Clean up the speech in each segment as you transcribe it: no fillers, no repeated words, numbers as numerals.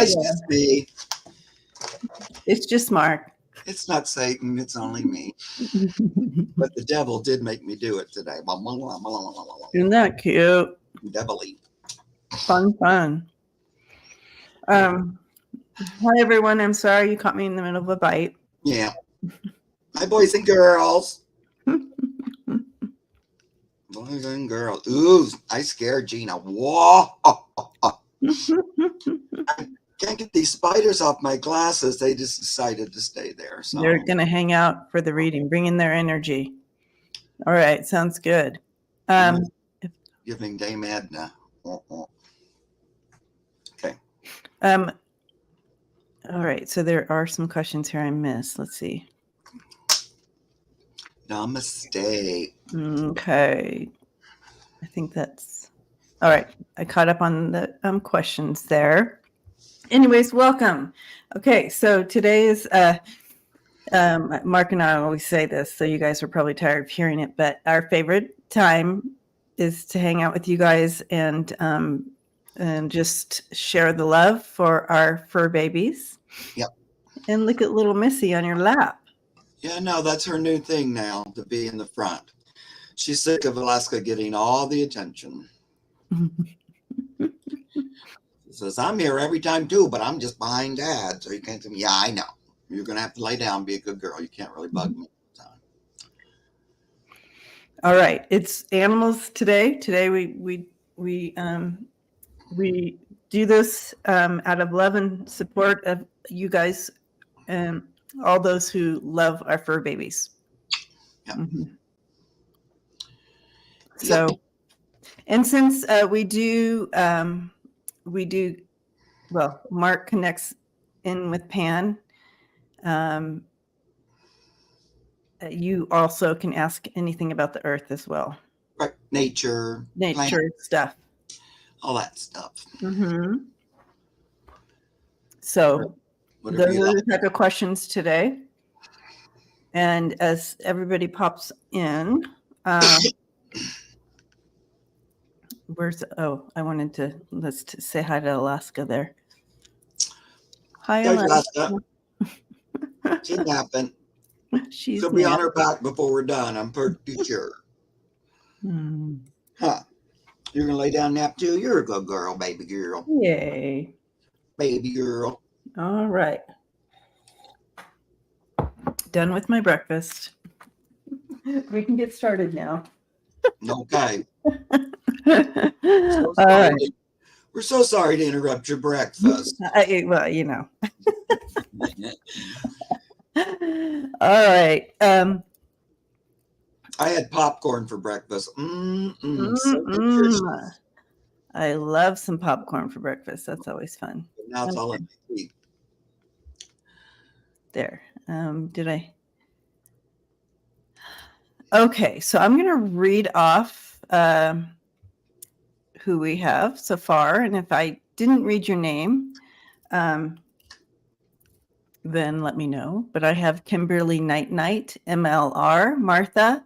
it's just me. It's just Mark. It's not Satan. It's only me. But the devil did make me do it today. Isn't that cute? Devilly. Fun. Hi, everyone. I'm sorry you caught me in the middle of a bite. Yeah. Hi, boys and girls. Boys and girls. Ooh, I scared Gina. Whoa. I can't get these spiders off my glasses. They just decided to stay there. So they're going to hang out for the reading, bring in their energy. All right. Sounds good. Giving Dame Edna. Okay. All right. So there are some questions here I missed. Let's see. Namaste. Okay. I think that's all right. I caught up on the questions there. Anyways, welcome. Okay, so today is Mark and I always say this, so you guys are probably tired of hearing it, but our favorite time is to hang out with you guys and just share the love for our fur babies. Yep. And look at little Missy on your lap. Yeah, no, that's her new thing now, to be in the front. She's sick of Alaska getting all the attention. She says, I'm here every time too, but I'm just behind Dad, so you can't see me. Yeah, I know. You're going to have to lay down, be a good girl. You can't really bug me all the time. All right, it's animals today. Today we do this out of love and support of you guys and all those who love our fur babies. Yep. Mm-hmm. So, yep. And since we do, well, Mark connects in with Pan. You also can ask anything about the earth as well. Right. Nature stuff. All that stuff. Mm-hmm. So those are the type of questions today. And as everybody pops in, let's say hi to Alaska there. Hi, Alaska. She's napping. She'll be on her back before we're done. I'm pretty sure. Huh. You're going to lay down and nap too? You're a good girl, baby girl. Yay. Baby girl. All right. Done with my breakfast. We can get started now. Okay. We're so sorry to interrupt your breakfast. Well, you know. All right. I had popcorn for breakfast. So nutritious. I love some popcorn for breakfast. That's always fun. But now it's all in my teeth. There. Did I? Okay, so I'm going to read off who we have so far. And if I didn't read your name, then let me know. But I have Kimberly Night, MLR, Martha,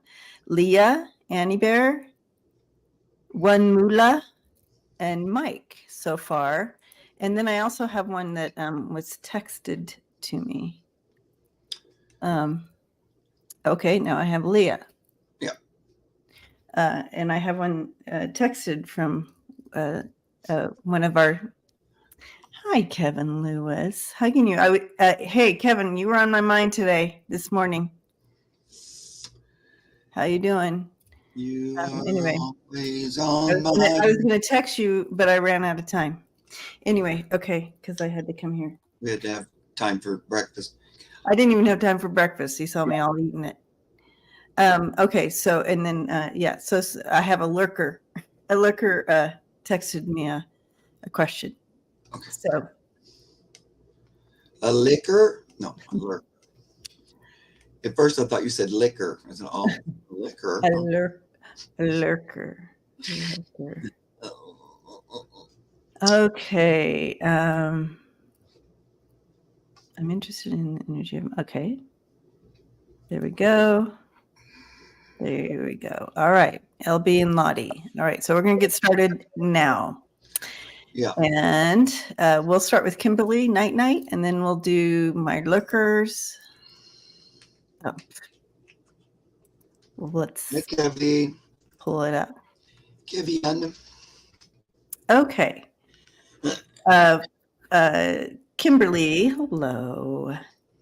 Leah, Annie Bear, One Mula, and Mike so far. And then I also have one that was texted to me. Okay, now I have Leah. Yeah. And I have one texted from one of our. Hi, Kevin Lewis. Hugging you. Hey, Kevin, you were on my mind this morning. How you doing? Anyway, always on I was going to text you, but I ran out of time. Anyway, okay, because I had to come here. We had to have time for breakfast. I didn't even have time for breakfast. You saw me all eating it. Okay, so and then so I have a lurker. A lurker texted me a question. Okay. So a liquor? No, a lurker. At first, I thought you said liquor. I said, oh, liquor. A lurker. Okay. I'm interested in the energy of. Okay. There we go. There we go. All right. LB and Lottie. All right. So we're going to get started now. Yeah. And we'll start with Kimberly, night, and then we'll do my lurkers. Oh. Well, let's pull it up. Kevin. Okay. Kimberly, hello.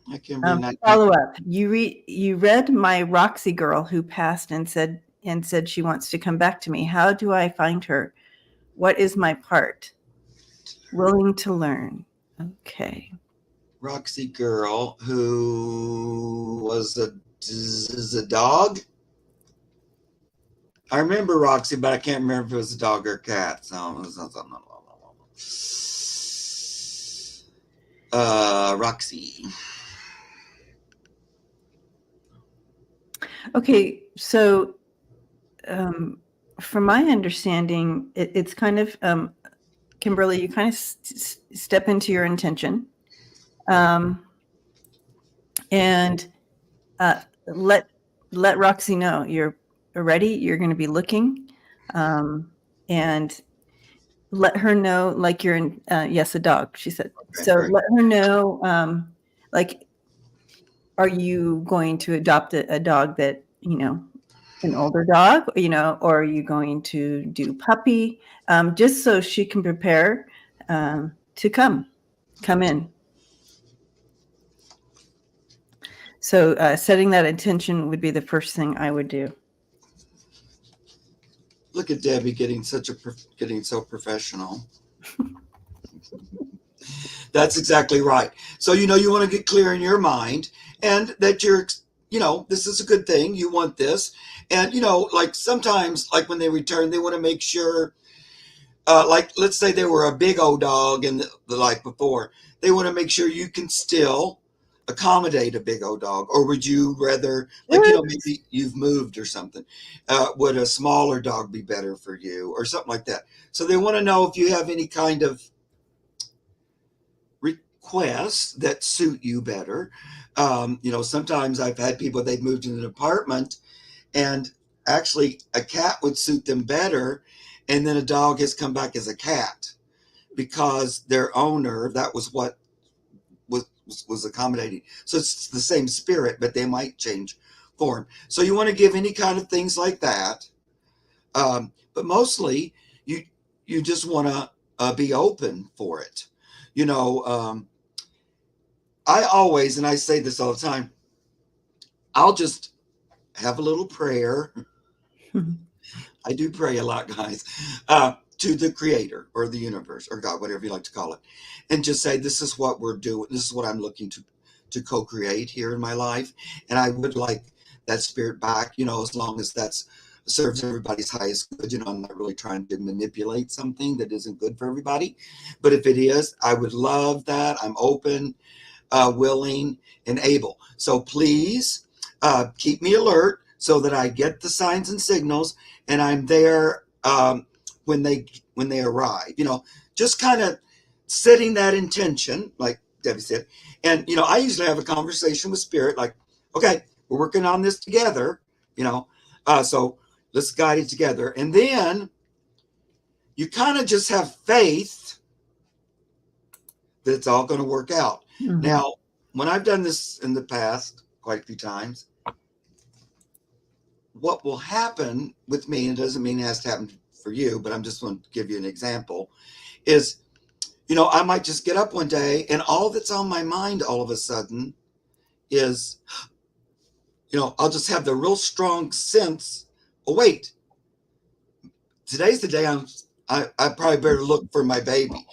Hi, Kimberly. Night. Follow up. You read my Roxy girl who passed and said she wants to come back to me. How do I find her? What is my part? Willing to learn. Okay. Roxy girl who was a dog. I remember Roxy, but I can't remember if it was a dog or a cat. So Roxy. Okay, so from my understanding, it's kind of Kimberly, you kind of step into your intention, and let Roxy know you're ready. You're going to be looking, and let her know, like you're in. Yes, a dog. She said. Okay, so great. Let her know, like, are you going to adopt a dog that an older dog, or are you going to do puppy, just so she can prepare to come in. So setting that intention would be the first thing I would do. Look at Debbie getting so professional. That's exactly right. So, you want to get clear in your mind, and that this is a good thing. You want this. And, like sometimes, like when they return, they want to make sure, like, let's say they were a big old dog and the life before, they want to make sure you can still accommodate a big old dog. Or would you rather, like, maybe you've moved or something. Would a smaller dog be better for you or something like that? So they want to know if you have any kind of requests that suit you better. Sometimes I've had people, they've moved in an apartment and actually a cat would suit them better, and then a dog has come back as a cat because their owner, that was what was accommodating. So it's the same spirit, but they might change form. So you want to give any kind of things like that, but mostly you just want to be open for it. I always, and I say this all the time, I'll just have a little prayer. I do pray a lot, guys, to the creator or the universe or God, whatever you like to call it, and just say, this is what we're doing. This is what I'm looking to co-create here in my life. And I would like that spirit back, as long as that serves everybody's highest good. I'm not really trying to manipulate something that isn't good for everybody. But if it is, I would love that. I'm open, willing, and able. So please keep me alert so that I get the signs and signals, and I'm there when they arrive. Just kind of setting that intention, like Debbie said. And I usually have a conversation with spirit, like, okay, we're working on this together. So let's guide it together, and then you kind of just have faith that it's all going to work out. Mm-hmm. Now, when I've done this in the past quite a few times, what will happen with me, and it doesn't mean it has to happen for you, but I'm just going to give you an example, is, I might just get up one day and all that's on my mind all of a sudden is, I'll just have the real strong sense, oh, wait, today's the day I probably better look for my baby,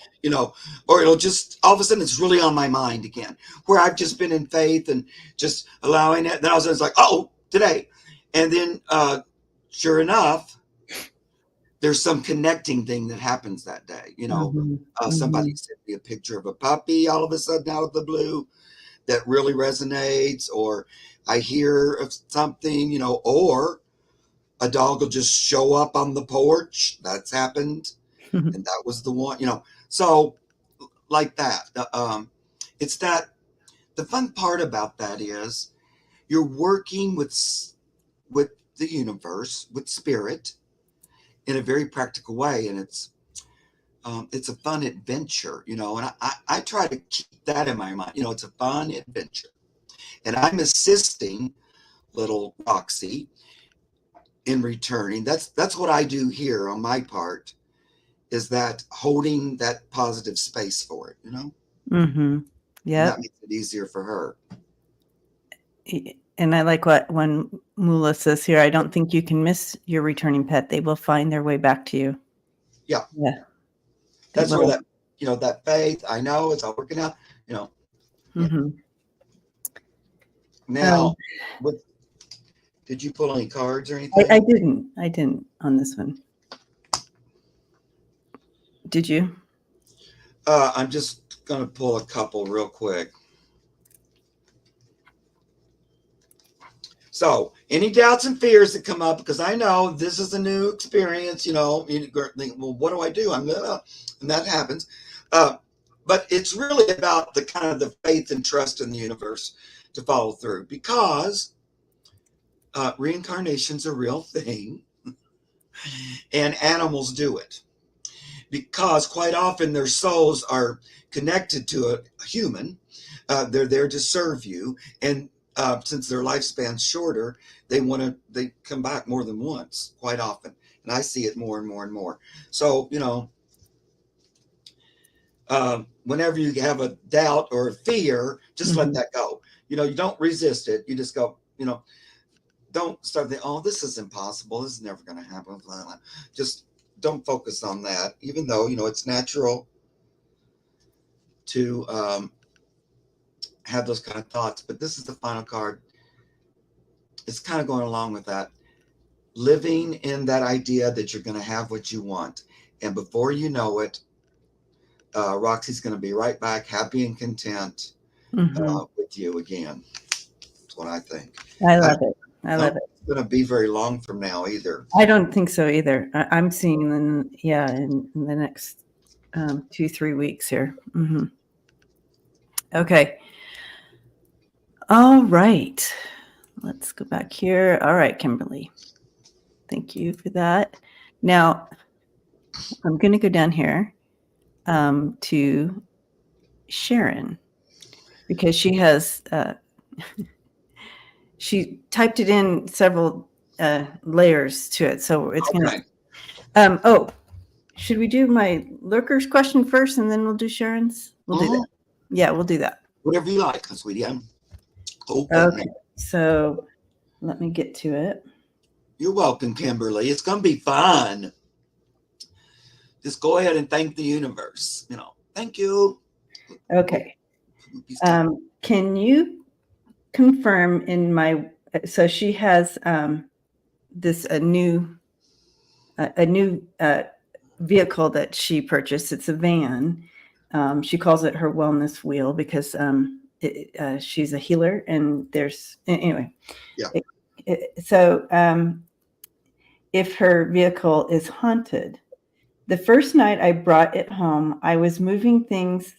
or it'll just, all of a sudden it's really on my mind again, where I've just been in faith and just allowing it. Then all of a sudden it's like, oh, today. And then sure enough, there's some connecting thing that happens that day. Somebody sent me a picture of a puppy all of a sudden out of the blue that really resonates, or I hear of something, or a dog will just show up on the porch. That's happened. And that was the one, so like that. It's that the fun part about that is you're working with the universe, with spirit, in a very practical way. And it's it's a fun adventure, and I try to keep that in my mind. It's a fun adventure. And I'm assisting little Roxy in returning. That's what I do here on my part, is that holding that positive space for it, Mm-hmm. and Yep. that makes it easier for her. And I like what when Mula says here, I don't think you can miss your returning pet. They will find their way back to you. Yeah. Yeah. That's where that faith, I know it's all working out, Mm-hmm. Now, did you pull any cards or anything? I didn't on this one. Did you? I'm just going to pull a couple real quick. So, any doubts and fears that come up, because I know this is a new experience, you think, well, what do I do? And that happens. But it's really about the kind of the faith and trust in the universe to follow through, because reincarnation's a real thing, and animals do it. Because quite often their souls are connected to a human. They're there to serve you, and since their lifespan's shorter, they come back more than once quite often, and I see it more and more and more. So whenever you have a doubt or a fear, just let that go. You don't resist it. You just go. Don't start thinking, oh, this is impossible. This is never going to happen. Just don't focus on that, even though it's natural to have those kind of thoughts. But this is the final card. It's kind of going along with that. Living in that idea that you're going to have what you want. And before you know it, Roxy's going to be right back, happy and content with you again. That's what I think. I love it. I love it. It's going to be very long from now either. I don't think so either. I'm seeing in the next 2-3 weeks here. Mm-hmm. Okay. All right. Let's go back here. All right, Kimberly. Thank you for that. Now, I'm going to go down here to Sharon, because she has she typed it in several layers to it. So it's okay. going to... should we do my lurkers question first and then we'll do Sharon's? We'll do that. Yeah, we'll do that. Whatever you like, sweetie. I'm open. Okay, so let me get to it. You're welcome, Kimberly. It's going to be fun. Just go ahead and thank the universe. Thank you. Okay. Can you confirm in my... So she has this a new vehicle that she purchased. It's a van. She calls it her wellness wheel because she's a healer, and there's anyway. Yeah. So if her vehicle is haunted, the first night I brought it home, I was moving things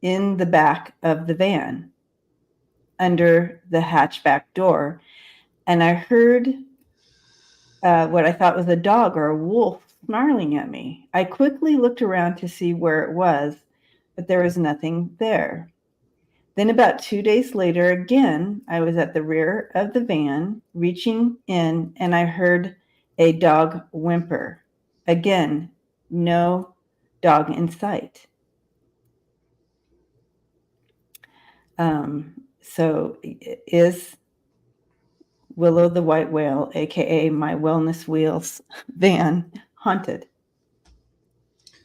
in the back of the van under the hatchback door, and I heard what I thought was a dog or a wolf snarling at me. I quickly looked around to see where it was, but there was nothing there. Then about 2 days later, again, I was at the rear of the van, reaching in, and I heard a dog whimper. Again, no dog in sight. So is Willow the white whale, aka my wellness wheels van, haunted?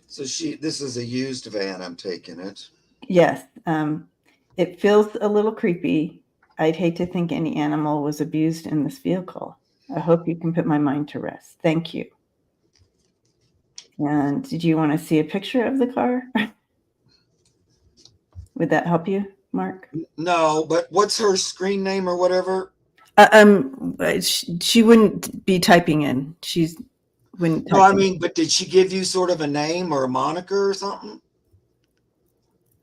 So this is a used van, I'm taking it. Yes. It feels a little creepy. I'd hate to think any animal was abused in this vehicle. I hope you can put my mind to rest. Thank you. And did you want to see a picture of the car? Would that help you, Mark? No, but what's her screen name or whatever? She wouldn't be typing in. She wouldn't. No, I mean, but did she give you sort of a name or a moniker or something?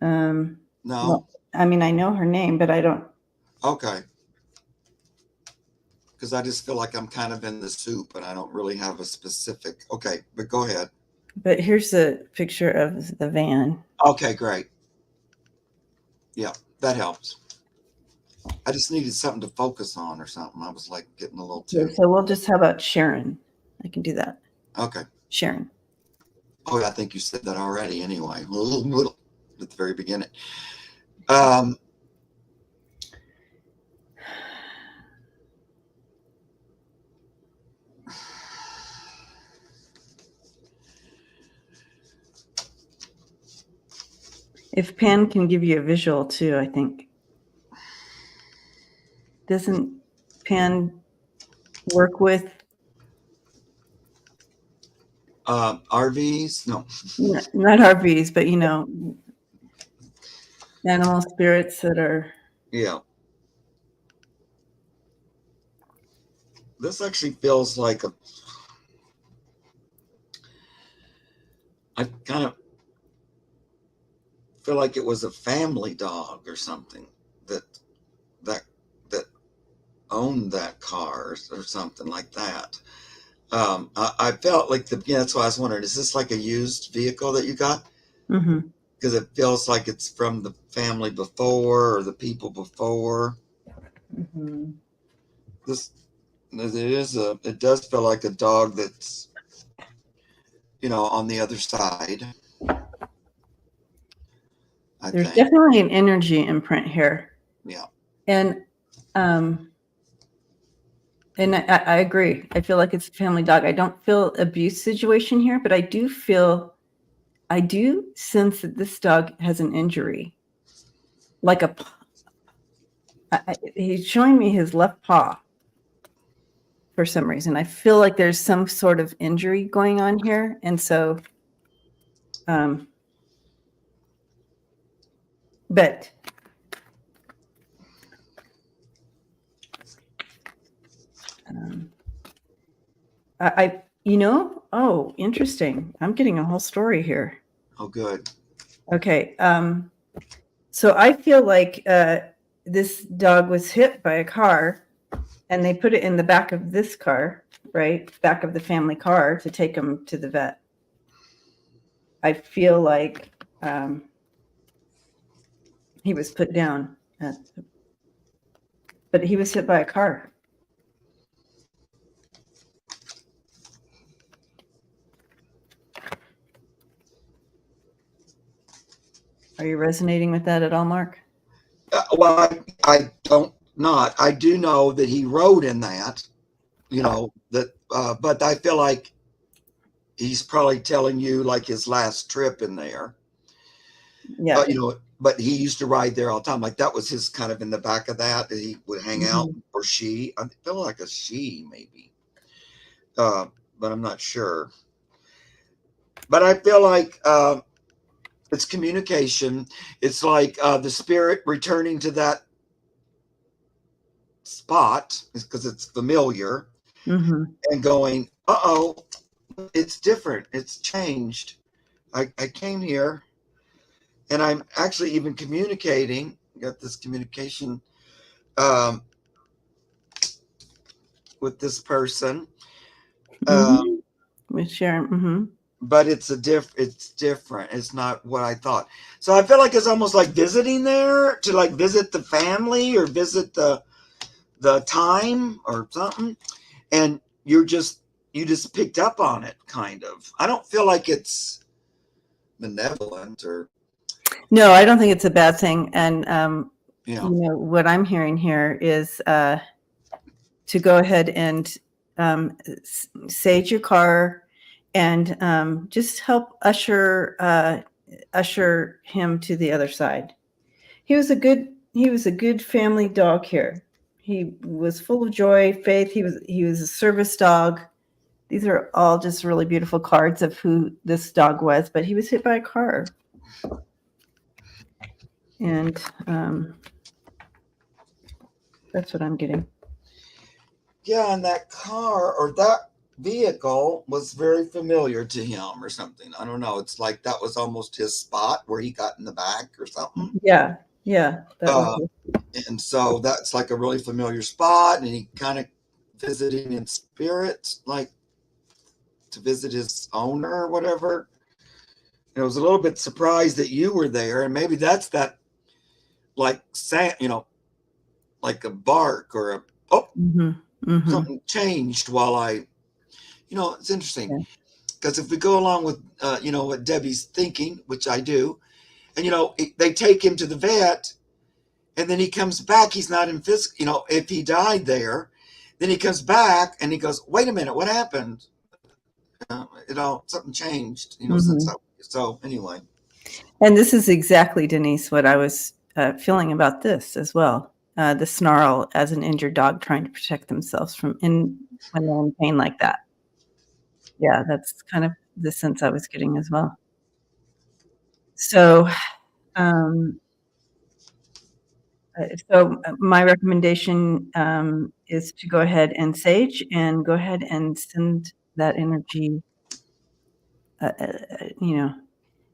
No. Well, I mean, I know her name, but I don't. Okay. Because I just feel like I'm kind of in the soup and I don't really have a specific. Okay, but go ahead. But here's a picture of the van. Okay, great. Yeah, that helps. I just needed something to focus on or something. I was like getting a little too. So we'll just, how about Sharon? I can do that. Okay. Sharon. Oh, I think you said that already anyway. At the very beginning. If Pan can give you a visual too, I think. Doesn't Pan work with RVs? No. not RVs, but animal spirits that are. Yeah. This actually feels like I kind of feel like it was a family dog or something that owned that car or something like that. I felt like that's why I was wondering, is this like a used vehicle that you got? Mm-hmm. Because it feels like it's from the family before or the people before. Mm-hmm. It does feel like a dog that's, on the other side. There's definitely an energy imprint here. Yeah. And I agree. I feel like it's a family dog. I don't feel abuse situation here, but I do sense that this dog has an injury. Like he's showing me his left paw for some reason. I feel like there's some sort of injury going on here. And so, but oh, interesting. I'm getting a whole story here. Oh, good. Okay. So I feel like this dog was hit by a car and they put it in the back of this car, right? Back of the family car to take him to the vet. I feel like he was put down, but he was hit by a car. Are you resonating with that at all, Mark? Well, I don't not. I do know that he rode in that, but I feel like he's probably telling you like his last trip in there. Yeah. But he used to ride there all the time. Like that was his kind of in the back of that he would hang out, or she. I feel like a she maybe, but I'm not sure. But I feel like it's communication. It's like the spirit returning to that spot because it's familiar, and going, uh-oh, it's different. It's changed. I came here and I'm actually even communicating. Got this communication with this person. With Sharon. But it's different. It's not what I thought. So I feel like it's almost like visiting there to like visit the family or visit the time or something. And you just picked up on it kind of. I don't feel like it's benevolent or. No, I don't think it's a bad thing. And, what I'm hearing here is to go ahead and sage your car and just help usher him to the other side. He was a good family dog here. He was full of joy, faith. He was a service dog. These are all just really beautiful cards of who this dog was, but he was hit by a car. And that's what I'm getting. Yeah, and that car or that vehicle was very familiar to him or something. I don't know. It's like that was almost his spot where he got in the back or something. Yeah. And so that's like a really familiar spot, and he kind of visiting in spirit, like to visit his owner or whatever. And I was a little bit surprised that you were there, and maybe that's that, like like a bark or a something changed while I, it's interesting because if we go along with what Debbie's thinking, which I do, and they take him to the vet, and then he comes back. He's not in physical. If he died there, then he comes back and he goes, "Wait a minute, what happened?" Something changed. So anyway. And this is exactly, Denise, what I was feeling about this as well. The snarl as an injured dog trying to protect themselves when they're in pain like that. Yeah, that's kind of the sense I was getting as well. So, my recommendation is to go ahead and sage and go ahead and send that energy.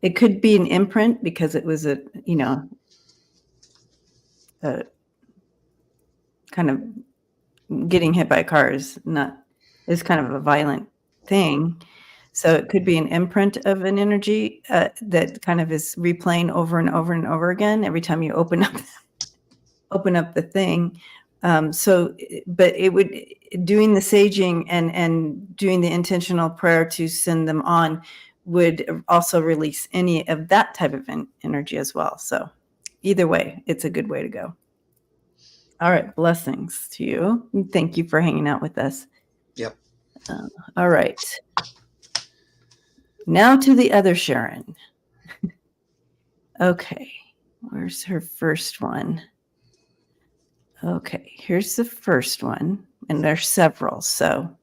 It could be an imprint because it was a kind of getting hit by a car is kind of a violent thing. So it could be an imprint of an energy that kind of is replaying over and over and over again every time you open up the thing. But it would, doing the saging and doing the intentional prayer to send them on would also release any of that type of energy as well. So either way, it's a good way to go. All right. Blessings to you. Thank you for hanging out with us. Yep. All right. Now to the other Sharon. Okay. Where's her first one? Okay. Here's the first one. And there's several. So,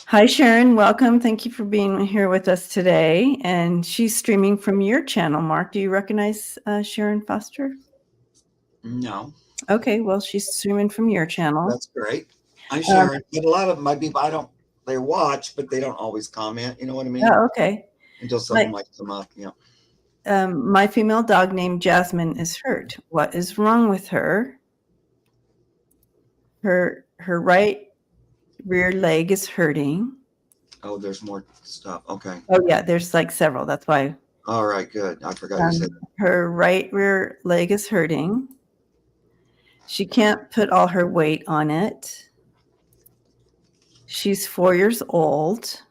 hi, Sharon. Welcome. Thank you for being here with us today. And she's streaming from your channel, Mark. Do you recognize Sharon Foster? No. Okay. Well, she's streaming from your channel. That's great. I'm Sharon. But a lot of my people, they watch, but they don't always comment. You know what I mean? Oh, okay. Until someone might come up. Yeah. My female dog named Jasmine is hurt. What is wrong with her? Her right rear leg is hurting. Oh, there's more stuff. Okay. Oh, yeah, there's like several. That's why. All right, good. I forgot you said that. Her right rear leg is hurting. She can't put all her weight on it. She's 4 years old.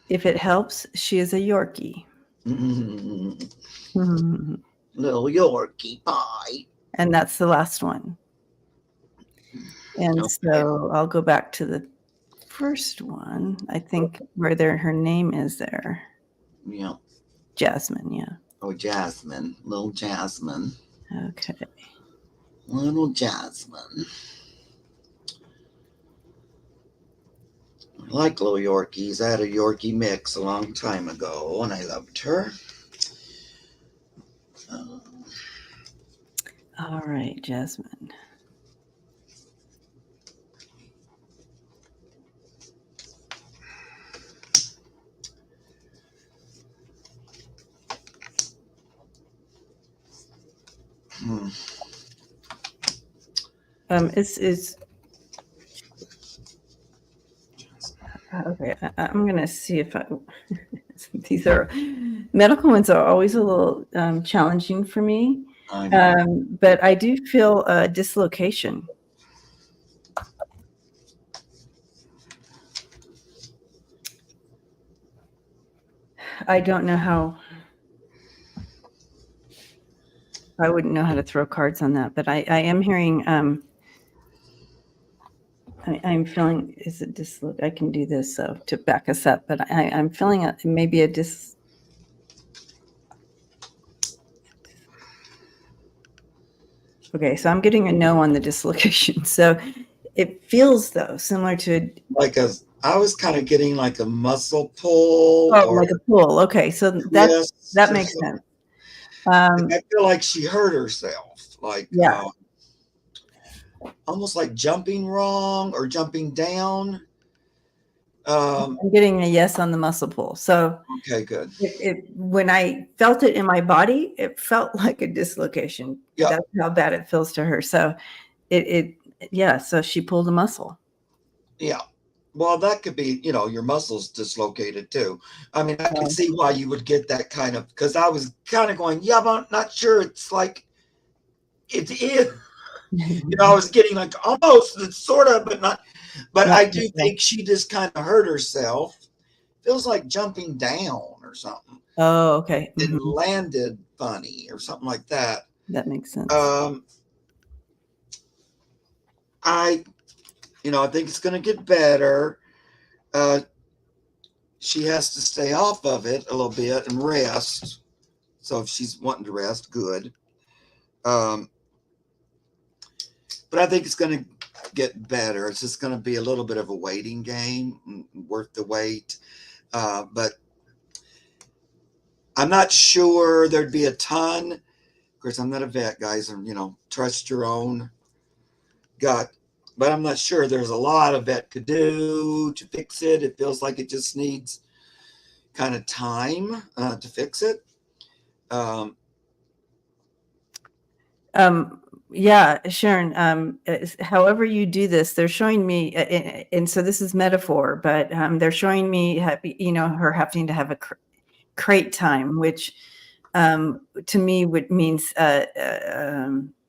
If it helps, she is a Yorkie. Little Yorkie pie. And that's the last one. And so I'll go back to the first one. I think where her name is there. Yeah. Jasmine, yeah. Oh, Jasmine. Little Jasmine. Okay. Little Jasmine. I like little Yorkies. I had a Yorkie mix a long time ago, and I loved her. All right, Jasmine. It's okay. I'm gonna see if these are medical ones are always a little challenging for me. But I do feel a dislocation. I don't know how. I wouldn't know how to throw cards on that, but I am hearing. I'm feeling. Is it dislocate? I can do this to back us up, but I'm feeling maybe a dis. Okay, so I'm getting a no on the dislocation. So it feels though similar to I was kind of getting like a muscle pull. Oh, like a pull. Okay, so that makes sense. I feel like she hurt herself, almost like jumping wrong or jumping down. I'm getting a yes on the muscle pull. So okay, good. When I felt it in my body, it felt like a dislocation. Yeah. That's how bad it feels to her. So Yeah, so she pulled a muscle. Yeah. Well, that could be, your muscles dislocated too. I mean, I could see why you would get that kind of, because I was kind of going, yeah, but I'm not sure. It's like, it is. I was getting like almost, it's sort of, but not. But Not I do just think she just kind of hurt herself. Feels like jumping down or something. Oh, okay. It landed funny or something like that. That makes sense. I think it's going to get better. She has to stay off of it a little bit and rest. So if she's wanting to rest, good. But I think it's going to get better. It's just going to be a little bit of a waiting game, worth the wait. But I'm not sure there'd be a ton. Of course, I'm not a vet, guys, and trust your own gut. But I'm not sure there's a lot a vet could do to fix it. It feels like it just needs kind of time to fix it. Yeah, Sharon, however you do this, they're showing me, and so this is metaphor, but they're showing me, her having to have a crate time, which to me means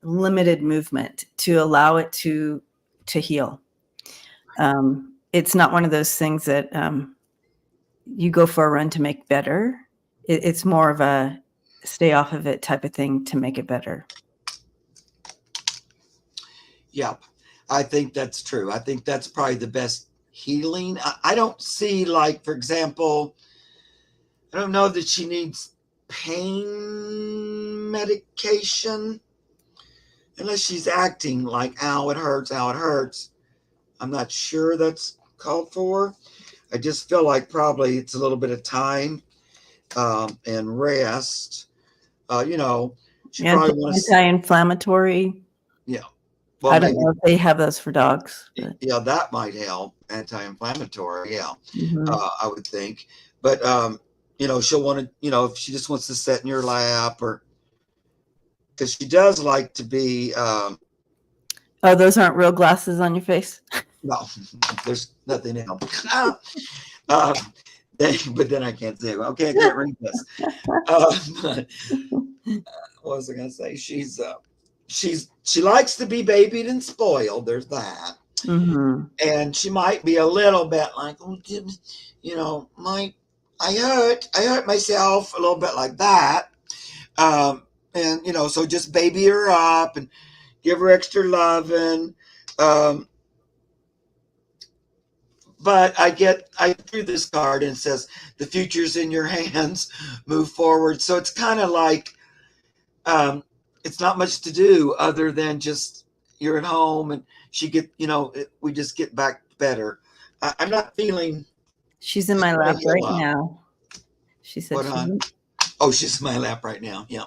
limited movement to allow it to heal. It's not one of those things that you go for a run to make better. It's more of a stay off of it type of thing to make it better. Yep. I think that's true. I think that's probably the best healing. I don't see, like, for example, I don't know that she needs pain medication unless she's acting like, ow, it hurts, ow, it hurts. I'm not sure that's called for. I just feel like probably it's a little bit of time and rest. She probably wants anti-inflammatory. Yeah. Well, I don't know if they have those for dogs. But. Yeah, that might help. Anti-inflammatory. Yeah, I would think. But she'll want to. If she just wants to sit in your lap, or because she does like to be. Oh, those aren't real glasses on your face. No, there's nothing else. But then I can't say, okay, I can't read this. What was I going to say? She likes to be babied and spoiled. There's that. And she might be a little bit like, I hurt myself a little bit like that. And so just baby her up and give her extra loving. But I drew this card and it says, the future's in your hands, move forward. So it's kind of like, it's not much to do other than just you're at home and we just get back better. I'm not feeling. She's in my lap right now. She said, she's in my lap right now. Yeah.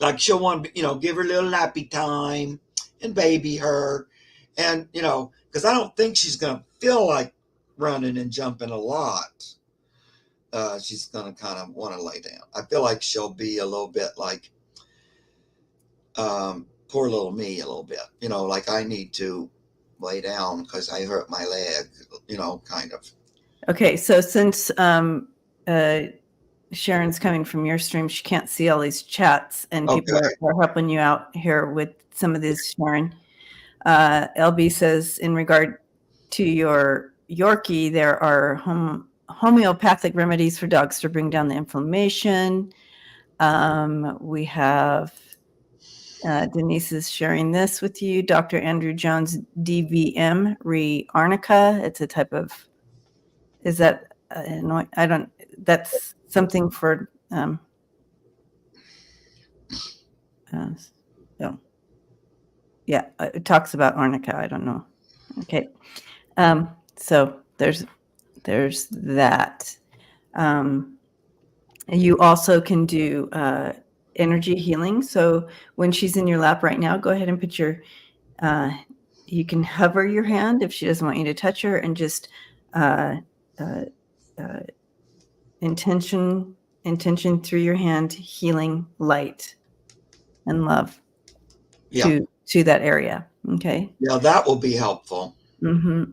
Like she'll want to, give her a little lappy time and baby her. And, because I don't think she's going to feel like running and jumping a lot. She's going to kind of want to lay down. I feel like she'll be a little bit like, poor little me a little bit, like I need to lay down because I hurt my leg, kind of. Okay. So since Sharon's coming from your stream, she can't see all these chats and people are helping you out here with some of these, Sharon. LB says, in regard to your Yorkie, there are homeopathic remedies for dogs to bring down the inflammation. We have Denise is sharing this with you. Dr. Andrew Jones, DVM, Arnica. It's a type of, is that annoying? I don't, that's something for, yeah, it talks about arnica. I don't know. Okay. So there's that. You also can do energy healing. So when she's in your lap right now, go ahead and put your, you can hover your hand if she doesn't want you to touch her, and just intention through your hand, healing light and love to that area. Okay. Yeah, that will be helpful. Mm-hmm.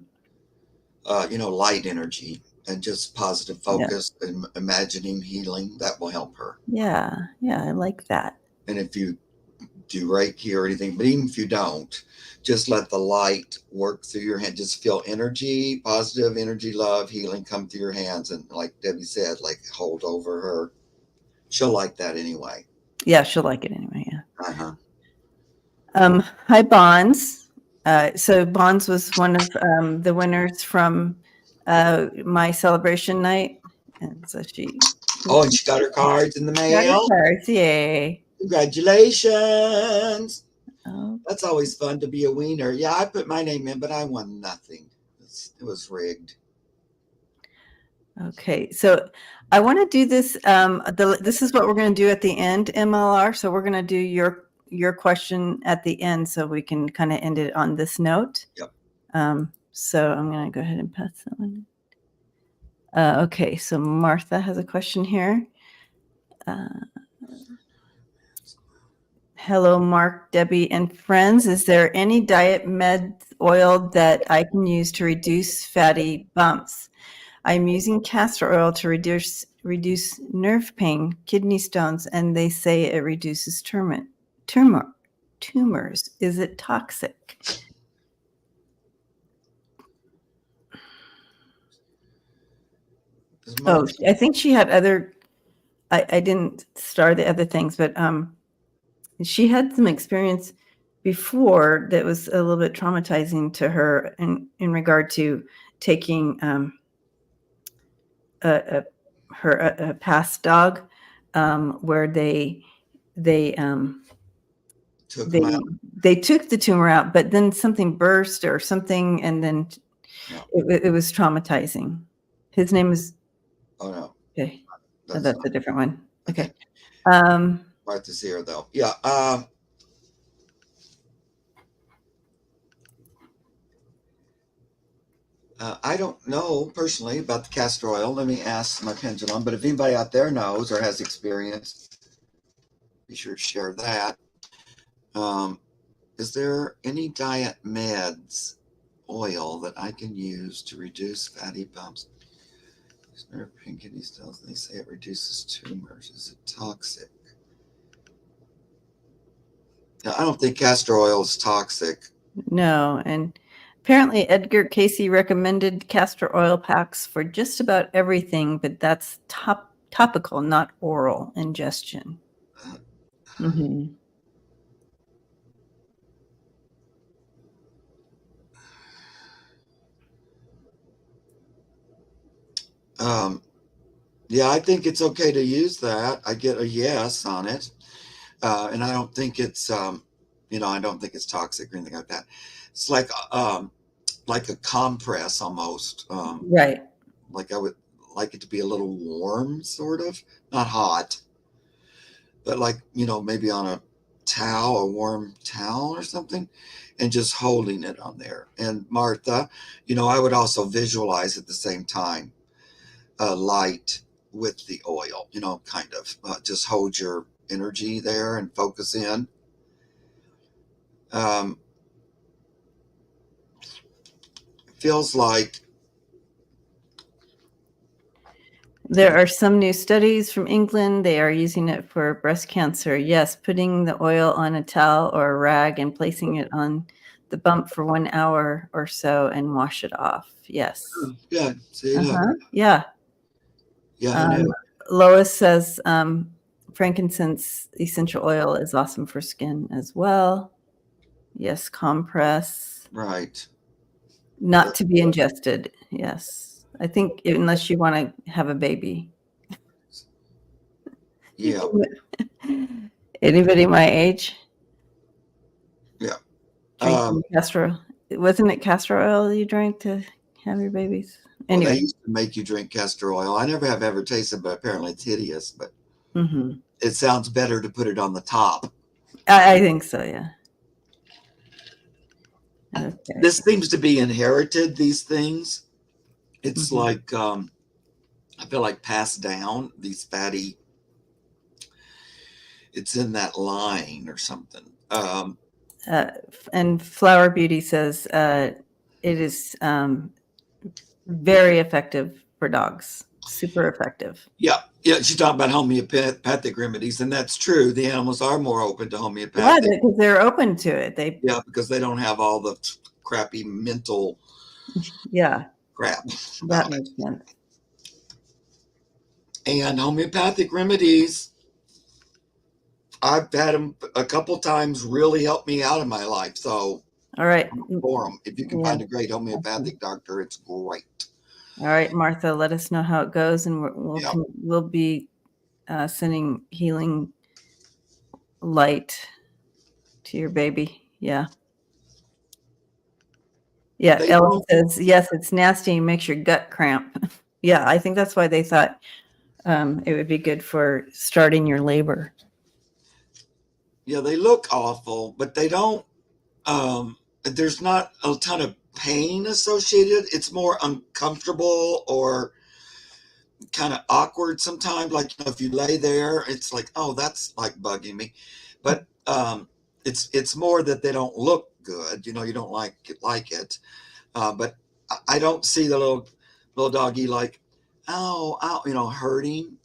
Light energy and just positive Yeah. focus and imagining healing, that will help her. Yeah. Yeah. I like that. And if you do Reiki or anything, but even if you don't, just let the light work through your hand. Just feel energy, positive energy, love, healing come through your hands. And like Debbie said, like hold over her. She'll like that anyway. Yeah. She'll like it anyway. Yeah. Uh-huh. Hi, Bonds. So Bonds was one of the winners from my celebration night. And so she And she got her cards in the got her mail. cards. Yay. Congratulations. Oh. That's always fun to be a winner. Yeah, I put my name in, but I won nothing. It was rigged. Okay, so I want to do this. This is what we're going to do at the end, MLR. So we're going to do your question at the end, so we can kind of end it on this note. Yep. So I'm going to go ahead and pass that one. Okay, so Martha has a question here. Hello, Mark, Debbie, and friends. Is there any diet med oil that I can use to reduce fatty bumps? I'm using castor oil to reduce nerve pain, kidney stones, and they say it reduces tumors. Is it toxic? Oh, I think she had other. I didn't start the other things, but she had some experience before that was a little bit traumatizing to her in regard to taking her past dog, where they took the tumor out, but then something burst or something, and then it was traumatizing. His name is. Oh no. Okay, that's a different one. Okay. Martha's here though. Yeah. I don't know personally about the castor oil. Let me ask my pendulum. But if anybody out there knows or has experience, be sure to share that. Is there any diet meds oil that I can use to reduce fatty bumps? Nerve pain, kidney stones. They say it reduces tumors. Is it toxic? No, I don't think castor oil is toxic. No, and apparently Edgar Casey recommended castor oil packs for just about everything, but that's topical, not oral ingestion. Mm-hmm. Yeah, I think it's okay to use that. I get a yes on it. And I don't think it's, I don't think it's toxic or anything like that. It's like a compress almost. Right. Like I would like it to be a little warm, sort of, not hot, but like, maybe on a warm towel or something, and just holding it on there. And Martha, I would also visualize at the same time light with the oil, kind of just hold your energy there and focus in. Feels like there are some new studies from England. They are using it for breast cancer. Yes, putting the oil on a towel or a rag and placing it on the bump for 1 hour or so and wash it off. Yes. Good. See, yeah. Yeah. Lois says frankincense essential oil is awesome for skin as well. Yes, compress. Right. Not to be ingested. Yes. I think unless you want to have a baby. Yeah. Anybody my age? Yeah. Drinking castor oil. Wasn't it castor oil you drank to have your babies? Anyway. Well, they used to make you drink castor oil. I never have ever tasted, but apparently it's hideous. But it sounds better to put it on the top. I think so, yeah. Okay. This seems to be inherited, these things. It's like, I feel like passed down, these fatty, it's in that line or something. And Flower Beauty says it is very effective for dogs. Super effective. Yeah. She's talking about homeopathic remedies, and that's true. The animals are more open to Yeah, homeopathic. because they're open to it. Because they don't have all the crappy mental crap. That makes sense. And homeopathic remedies, I've had them a couple times really help me out in my life. So, all right, for them, if you can find a great homeopathic doctor, it's great. All right, Martha, let us know how it goes, and we'll be sending healing light to your baby. Yeah. Ellen says, yes, it's nasty and makes your gut cramp. Yeah, I think that's why they thought it would be good for starting your labor. Yeah, they look awful, but they don't, there's not a ton of pain associated. It's more uncomfortable or kind of awkward sometimes. Like, if you lay there, it's like, oh, that's like bugging me. But it's more that they don't look good. You don't like it. But I don't see the little doggy like, ow, hurting.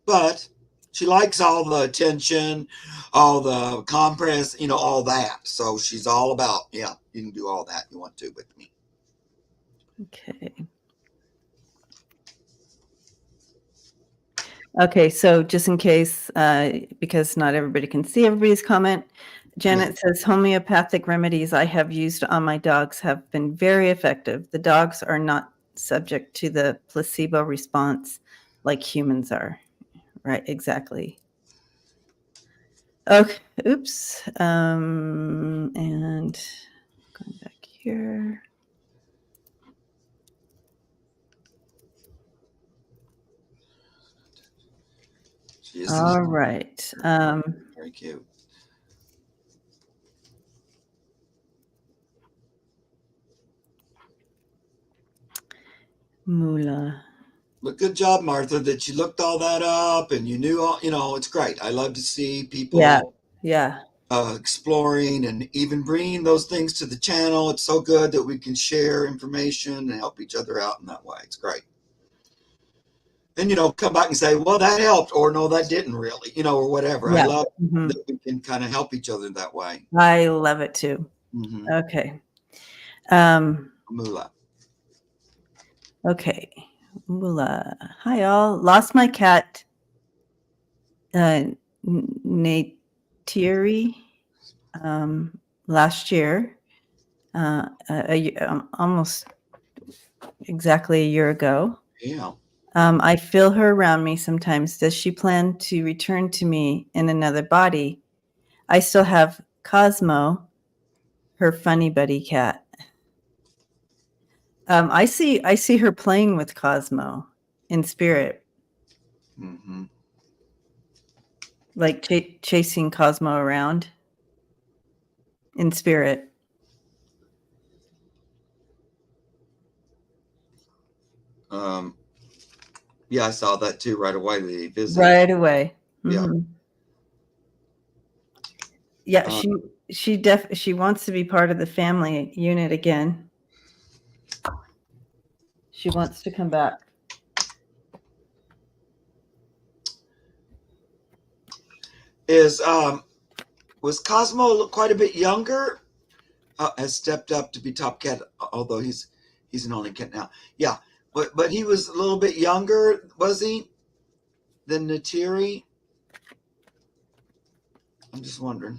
But she likes all the attention, all the compress, all that. So she's all about, you can do all that you want to with me. Okay. Okay, so just in case, because not everybody can see everybody's comment, Janet says, homeopathic remedies I have used on my dogs have been very effective. The dogs are not subject to the placebo response like humans are. Right, exactly. Okay, oops. And going back here. All right. Very cute. Mula. But good job, Martha, that you looked all that up and you knew all, it's great. I love to see people exploring and even bringing those things to the channel. It's so good that we can share information and help each other out in that way. It's great. And, come back and say, well, that helped, or no, that didn't really, or whatever. I love that we can kind of help each other that way. I love it too. Okay. Mula. Okay. Mula. Hi, all. Lost my cat, Neytiri, last year, almost exactly a year ago. Yeah. I feel her around me sometimes. Does she plan to return to me in another body? I still have Cosmo, her funny buddy cat. I see her playing with Cosmo in spirit, like chasing Cosmo around in spirit. Yeah, I saw that too right away. They visited. Right away. Yeah, she wants to be part of the family unit again. She wants to come back. Was Cosmo quite a bit younger? Has stepped up to be top cat, although he's an only cat now. Yeah, but he was a little bit younger, was he, than Neytiri? I'm just wondering.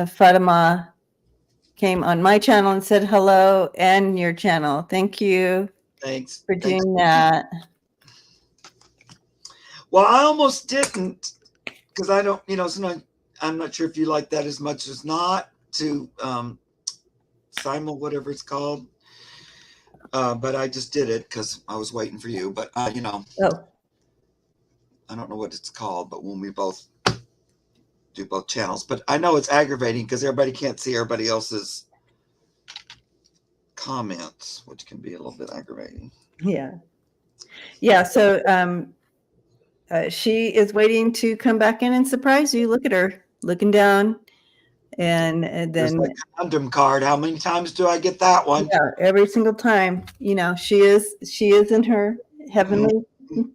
Fatima came on my channel and said hello, and your channel. Thank you. Thanks for doing that. Well, I almost didn't, because I don't, sometimes I'm not sure if you like that as much as not to simul, whatever it's called. But I just did it because I was waiting for you. But I don't know what it's called, but when we both do both channels. But I know it's aggravating because everybody can't see everybody else's comments, which can be a little bit aggravating. Yeah. So she is waiting to come back in and surprise you. Look at her. looking down, and There's then that conundrum card. How many times do I get that one? yeah, every single time, she is in her heavenly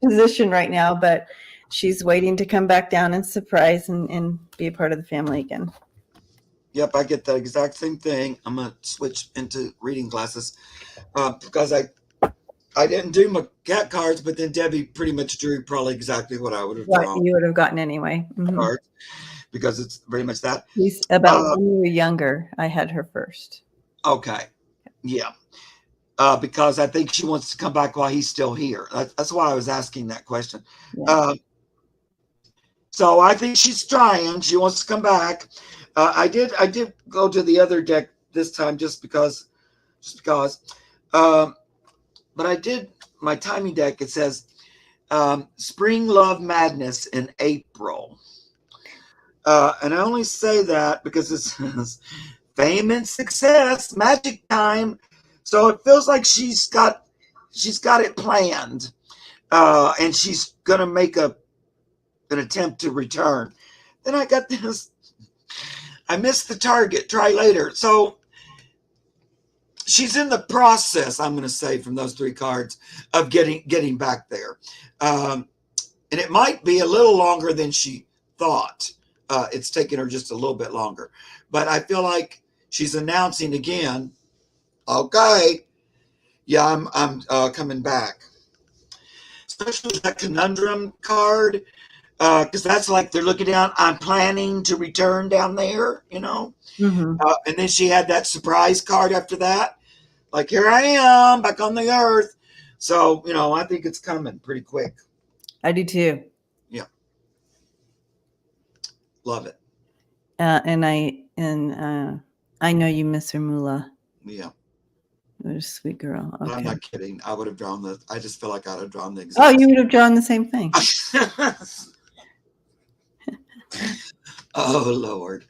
position right now, but she's waiting to come back down and surprise and be a part of the family again. Yep, I get the exact same thing. I'm gonna switch into reading glasses because I didn't do my cat cards, but then Debbie pretty much drew probably exactly what I would have What drawn you would have gotten anyway. cards because it's very much that. She's about 1 year younger. I had her first. Okay, yeah, because I think she wants to come back while he's still here. That's why I was asking that question. Yeah. So I think she's trying. She wants to come back. I did go to the other deck this time just because. But I did my timing deck. It says Spring Love Madness in April. And I only say that because it says fame and success, magic time. So it feels like she's got it planned. And she's going to make an attempt to return. Then I got this. I missed the target. Try later. So she's in the process, I'm going to say, from those 3 cards of getting back there. And it might be a little longer than she thought. It's taken her just a little bit longer. But I feel like she's announcing again, okay, yeah, I'm coming back. Especially that conundrum card, because that's like they're looking down, I'm planning to return down there, Mm-hmm. And then she had that surprise card after that. Like, here I am back on the earth. So, I think it's coming pretty quick. I do too. Yeah. Love it. And I know you miss her, Moolah. Yeah. What a sweet girl. Okay. I'm not kidding. I would have drawn I just feel like I'd have drawn the Oh, exact. you would have drawn the same thing. Oh, Lord.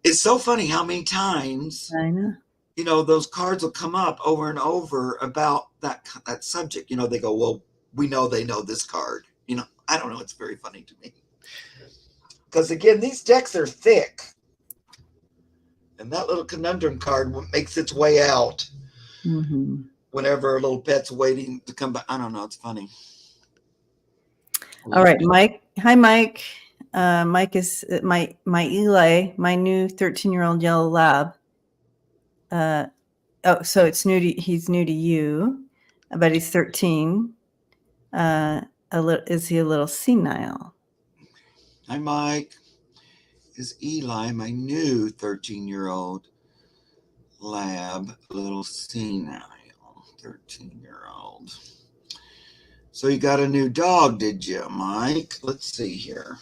It's so funny how many times, I know. Those cards will come up over and over about that subject. They go, well, we know they know this card. I don't know. It's very funny to me. Because, again, these decks are thick. And that little conundrum card makes its way out whenever a little pet's waiting to come back. I don't know. It's funny. All right, Mike. Hi, Mike. Mike is my Eli, my new 13-year-old yellow lab. So he's new to you, but he's 13. Is he a little senile? Hi, Mike. Is Eli, my new 13-year-old lab, a little senile 13-year-old? So you got a new dog, did you, Mike? Let's see here.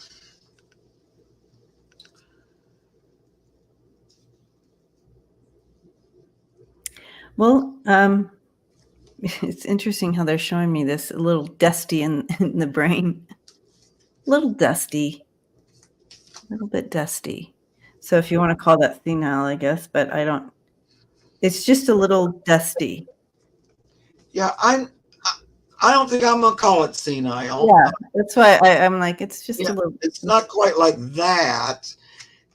Well, it's interesting how they're showing me this a little dusty in the brain. A little dusty. A little bit dusty. So if you want to call that senile, I guess, but I don't. It's just a little dusty. Yeah, I don't think I'm gonna call it senile. Yeah, that's why I'm like, it's just a little. It's not quite like that.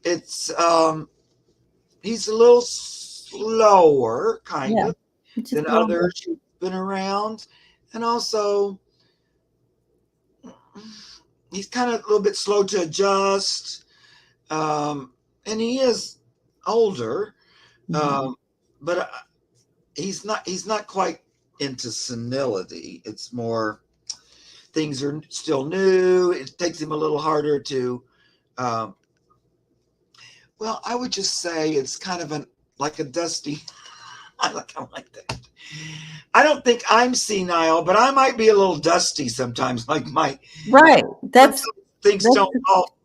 It's he's a little slower, kind of, than others who've been around, and also he's kind of a little bit slow to adjust, and he is older, but he's not quite into senility. It's more things are still new. It takes him a little harder to well, I would just say it's kind of like a dusty. I like that. I don't think I'm senile, but I might be a little dusty sometimes. Like right. That's things don't.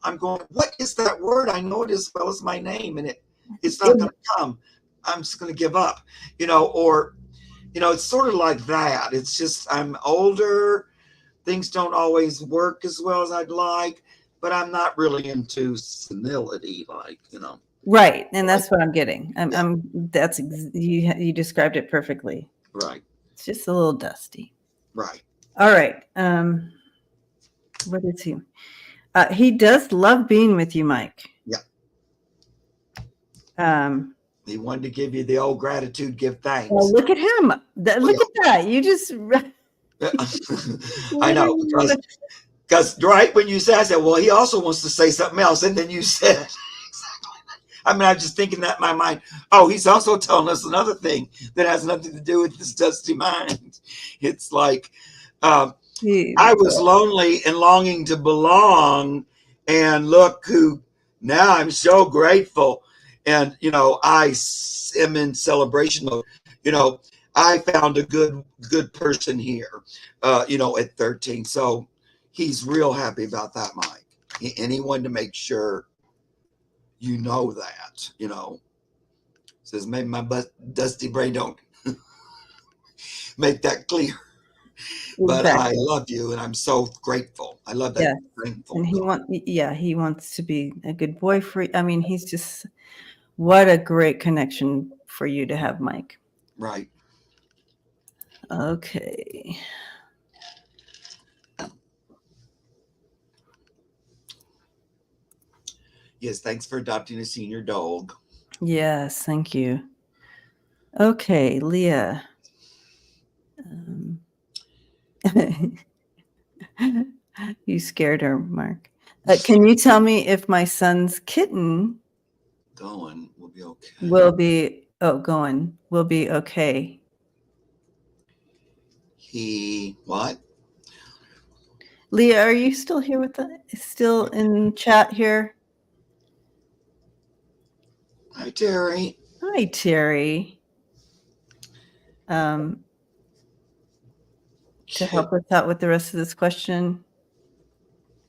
I'm going. What is that word? I know it as well as my name, and it's not going to come. I'm just going to give up. Or it's sort of like that. It's just I'm older. Things don't always work as well as I'd like, but I'm not really into senility, Right, and that's what I'm getting. You described it perfectly. Right. It's just a little dusty. Right. All right. What is he? He does love being with you, Mike. Yeah. He wanted to give you the old gratitude, give thanks. Well, look at him. Look at that. You just. I know, because right when you said, I said, well, he also wants to say something else. And then you said, I mean, I was just thinking that in my mind, oh, he's also telling us another thing that has nothing to do with this dusty mind. It's like, I was lonely and longing to belong. And look who, now I'm so grateful. And, I am in celebration mode. I found a good person here, at 13. So he's real happy about that, Mike. And he wanted to make sure that, says maybe my dusty brain don't make that clear. But I love you, and I'm so grateful. I love that. Yeah. Grateful. And he wants to be a good boy for you. I mean, he's just, what a great connection for you to have, Mike. Right. Okay. Yes, thanks for adopting a senior dog. Yes, thank you. Okay, Leah. You scared her, Mark. Can you tell me if my son's kitten going will be okay? Will be okay. He what? Leah, are you still here with us? Still in chat here? Hi, Terry. Hi, Terry. To help us out with the rest of this question.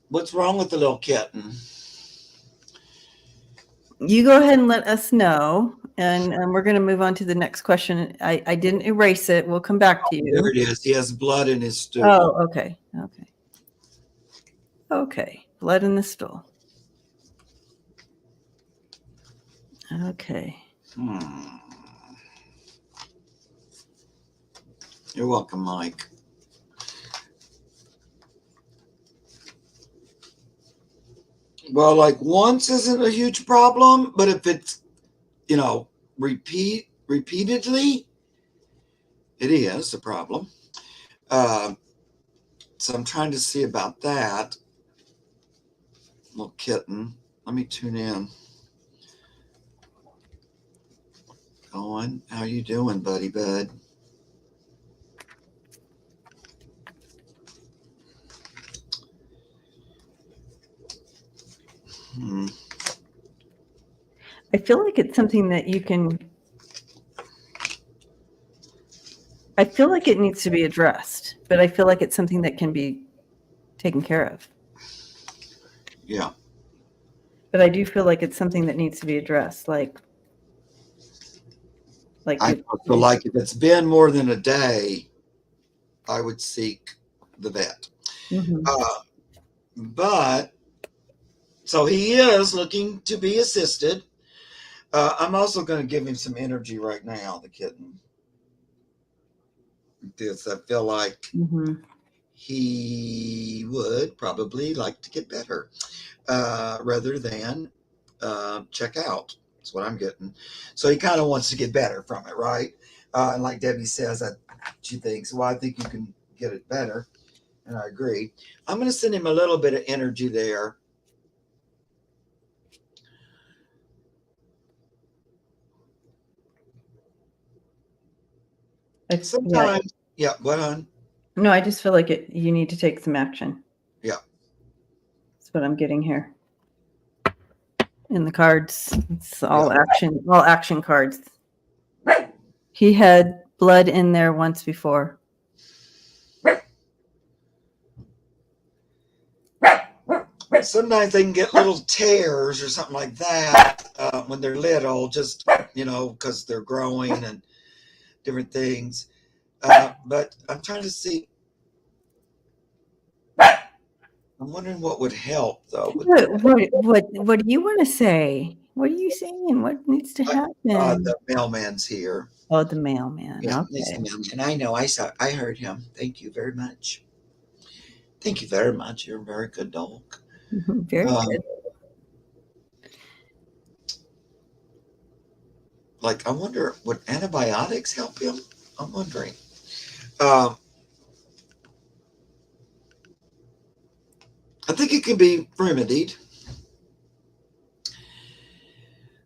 What's wrong with the little kitten? You go ahead and let us know, and we're going to move on to the next question. I didn't erase it. We'll come back to you. There it is. He has blood in his stool. Oh, okay. Okay. Blood in the stool. Okay. You're welcome, Mike. Well, like once isn't a huge problem, but if it's, repeatedly, it is a problem. So I'm trying to see about that. Little kitten. Let me tune in. Going. How you doing, buddy bud? I feel like it's something that you can. I feel like it needs to be addressed, but I feel like it's something that can be taken care of. Yeah. But I do feel like it's something that needs to be addressed. Like I feel like if it's been more than a day, I would seek the vet. Mm-hmm. But so he is looking to be assisted. I'm also going to give him some energy right now, the kitten. Because I feel like he would probably like to get better rather than check out. That's what I'm getting. So he kind of wants to get better from it, right? And like Debbie says, she thinks, well, I think you can get it better. And I agree. I'm going to send him a little bit of energy there. Sometimes, yeah, go on. No, I just feel like you need to take some action. Yeah. That's what I'm getting here. In the cards, it's all action cards. He had blood in there once before. Sometimes they can get little tears or something like that when they're little, just, because they're growing and different things. But I'm trying to see. I'm wondering what would help, though. What do you want to say? What are you saying? What needs to happen? The mailman's here. Oh, the mailman. Yeah, okay. And I know. I heard him. Thank you very much. Thank you very much. You're a very good dog. Very good. like, I wonder, would antibiotics help him? I'm wondering. Um, I think it can be remedied.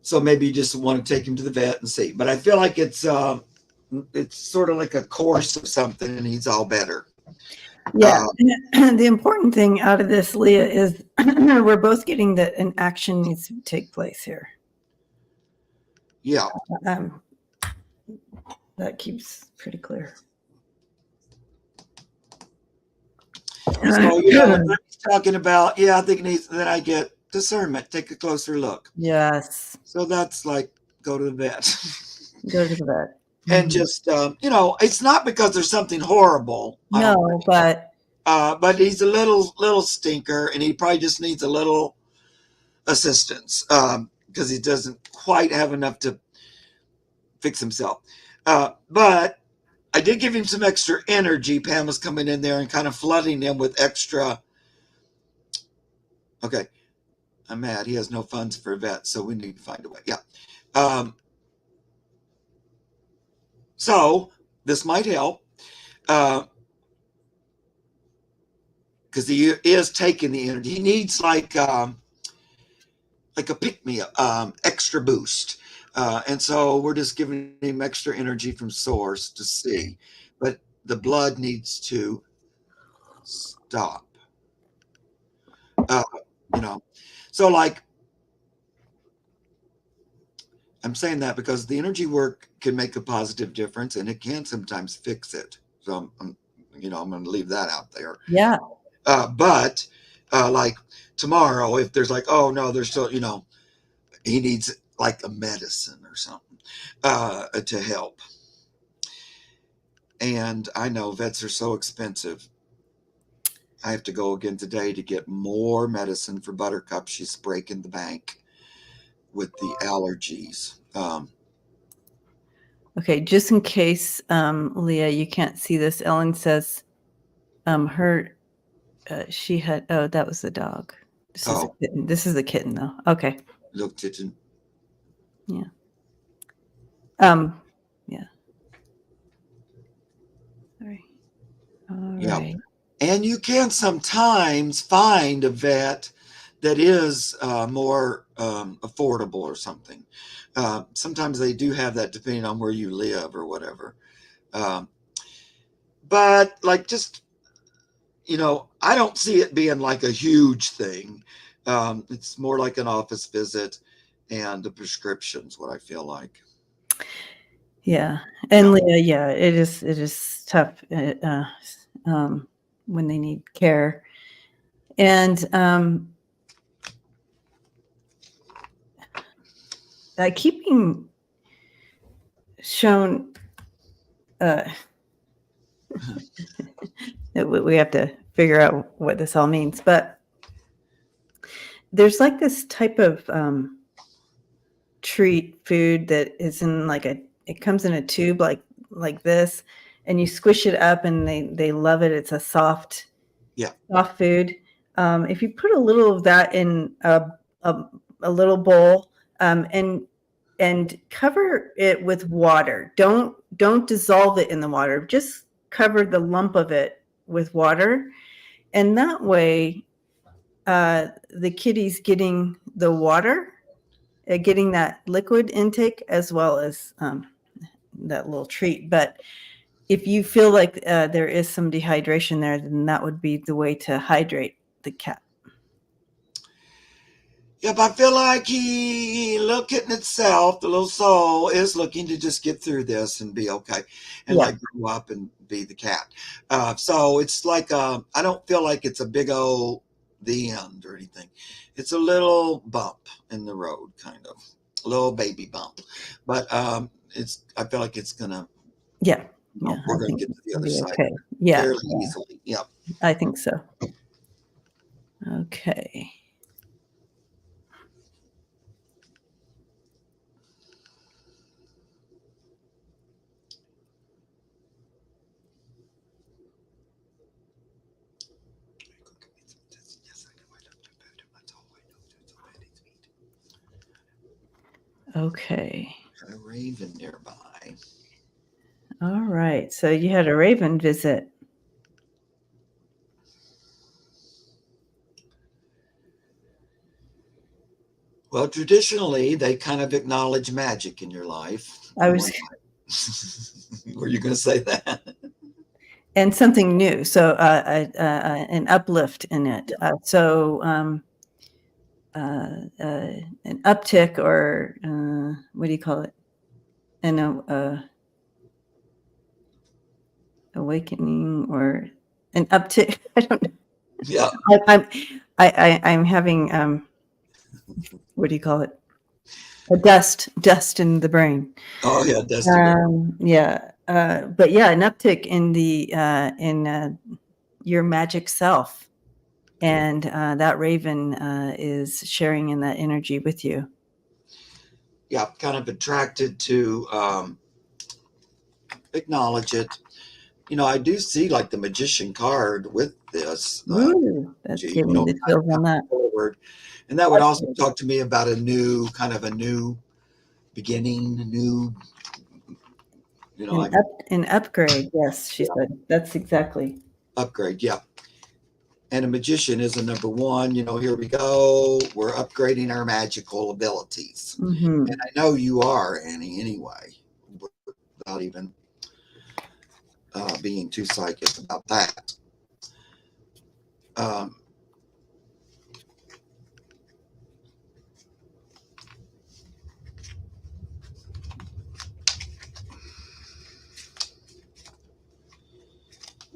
So maybe you just want to take him to the vet and see. But I feel like it's sort of like a course of something, and he's all better. Yeah. The important thing out of this, Leah, is we're both getting that an action needs to take place here. Yeah. That keeps pretty clear. So, he's talking about, I think it needs, then I get discernment, take a closer look. Yes. So that's like, go to the vet. Go to the vet. And just, it's not because there's something horrible. No, but he's a little stinker, and he probably just needs a little assistance because he doesn't quite have enough to fix himself. But I did give him some extra energy. Pam was coming in there and kind of flooding him with extra. Okay, I'm mad. He has no funds for a vet, so we need to find a way. Yeah. So this might help because he is taking the energy. He needs like a pick-me-up, extra boost. And so we're just giving him extra energy from source to see. But the blood needs to stop. So like, I'm saying that because the energy work can make a positive difference, and it can sometimes fix it. So I'm going to leave that out there. Yeah. But like tomorrow, if there's like, oh no, there's still, he needs like a medicine or something to help. And I know vets are so expensive. I have to go again today to get more medicine for Buttercup. She's breaking the bank with the allergies. Okay, just in case, Leah, you can't see this, Ellen says she had, that was the dog. This is a kitten. This is a kitten, though. Okay. Little kitten. Yeah. Yeah. Sorry. All right. And you can sometimes find a vet that is more affordable or something. Sometimes they do have that depending on where you live or whatever. But like just, I don't see it being like a huge thing. It's more like an office visit and a prescription's what I feel like. Yeah. And Leah, it is tough when they need care. And I keep being shown we have to figure out what this all means, but there's like this type of treat food that is in like it comes in a tube like this, and you squish it up and they love it. It's a soft food. If you put a little of that in a little bowl and cover it with water, don't dissolve it in the water, just cover the lump of it with water, and that way the kitty's getting the water, getting that liquid intake as well as that little treat. But if you feel like there is some dehydration there, then that would be the way to hydrate the cat. Yep, I feel like little kitten itself, the little soul, is looking to just get through this and be okay, and like grow up and be the cat. So it's like I don't feel like it's a big old the end or anything. It's a little bump in the road, kind of a little baby bump, but I feel like it's gonna. We're gonna get to the other side. Okay. Fairly easily. Yep. I think so. Okay. Okay. raven nearby. All right. So you had a raven visit. Well, traditionally, they kind of acknowledge magic in your life. I was, Were you going to say that? and something new. So an uplift in it. An uptick, or what do you call it? An awakening, or an uptick. I don't know. Yeah. I'm having what do you call it? A dust in the brain. Oh yeah, that's Yeah. But yeah, an uptick in the in your magic self, and that raven is sharing in that energy with you. Yeah, kind of attracted to acknowledge it. You know, I do see like the magician card with this. Ooh, that's giving me the chills on that. Forward. And that would also talk to me about a new beginning, a new, An upgrade. Yes, she said. That's exactly. Upgrade. Yeah. And a magician is a number one. You know, here we go. We're upgrading our magical abilities. Mm-hmm. And I know you are, Annie, anyway, without even being too psychic about that.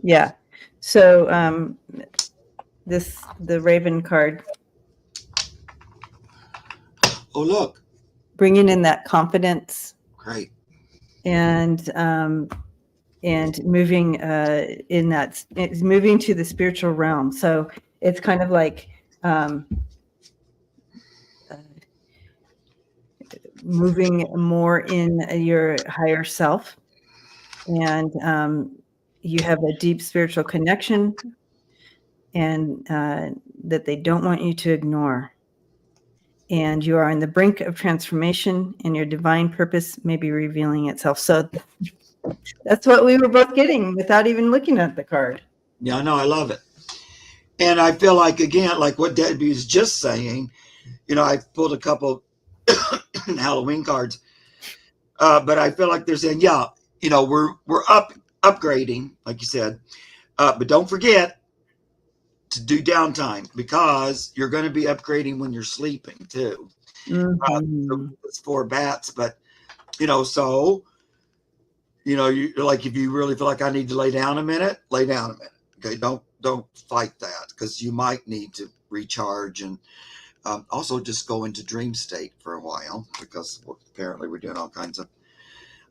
Yeah. So the Raven card. Oh, look. Bringing in that confidence. Great. And moving in that, it's moving to the spiritual realm. So it's kind of like moving more in your higher self, and you have a deep spiritual connection, and that they don't want you to ignore. And you are on the brink of transformation, and your divine purpose may be revealing itself. So that's what we were both getting without even looking at the card. Yeah, no, I love it. And I feel like, again, like what Debbie was just saying, you know, I pulled a couple Halloween cards, but I feel like they're saying, yeah, you know, we're upgrading, like you said, but don't forget to do downtime, because you're going to be upgrading when you're sleeping too. So it's 4 bats, but you know, so you know, you like, if you really feel like I need to lay down a minute, lay down a minute. Okay, don't fight that, because you might need to recharge, and also just go into dream state for a while, because apparently we're doing all kinds of.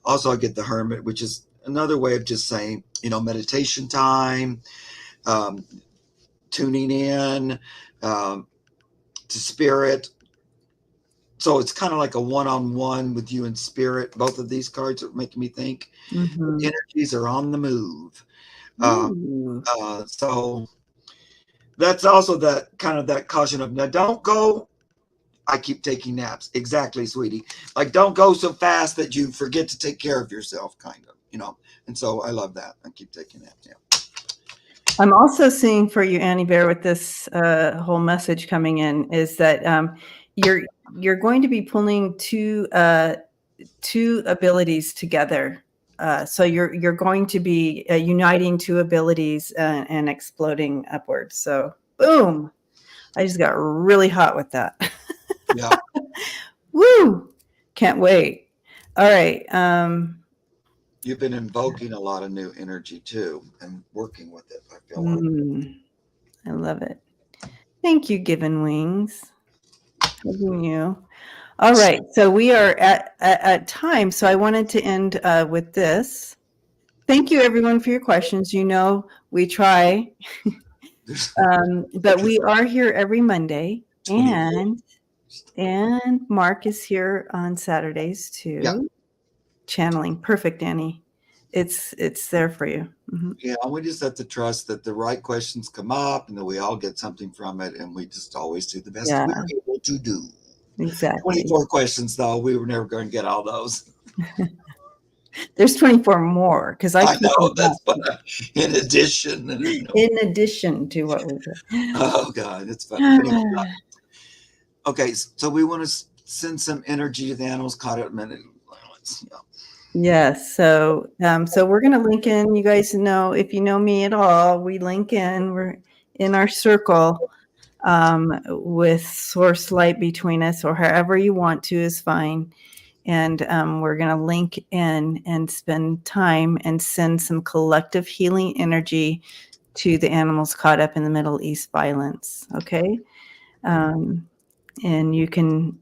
Also, I get the Hermit, which is another way of just saying, you know, meditation time, tuning in to spirit. So it's kind of like a one-on-one with you and spirit. Both of these cards are making me think energies are on the move. So that's also that kind of that caution of, now don't go. I keep taking naps. Exactly, sweetie. Like, don't go so fast that you forget to take care of yourself, kind of, you know. And so I love that. I keep taking naps. Yeah. I'm also seeing for you, Annie Bear, with this whole message coming in, is that you're going to be pulling two abilities together. So you're going to be uniting two abilities and exploding upwards. So boom! I just got really hot with that. Yeah. Woo! Can't wait. All right. You've been invoking a lot of new energy too, and working with it, I feel like. I love it. Thank you, Given Wings. Hugging you. All right. So we are at time. So I wanted to end with this. Thank you, everyone, for your questions. You know, we try, but we are here every Monday, and Mark is here on Saturdays too. Yeah. Channeling. Perfect, Annie. It's there for you. Mm-hmm. Yeah, we just have to trust that the right questions come up, and that we all get something from it, and we just always do the best we're able to do. Exactly. 24 questions, though. We were never going to get all those. There's 24 more because I keep know them that's up. in addition. In addition to what we do. Oh, God, it's funny. But anyway, okay, so we want to send some energy to the animals caught up in it. Yes. So we're going to link in. You guys know, if you know me at all, we link in. We're in our circle with source light between us, or however you want to is fine. And we're going to link in and spend time and send some collective healing energy to the animals caught up in the Middle East violence. Okay. And you can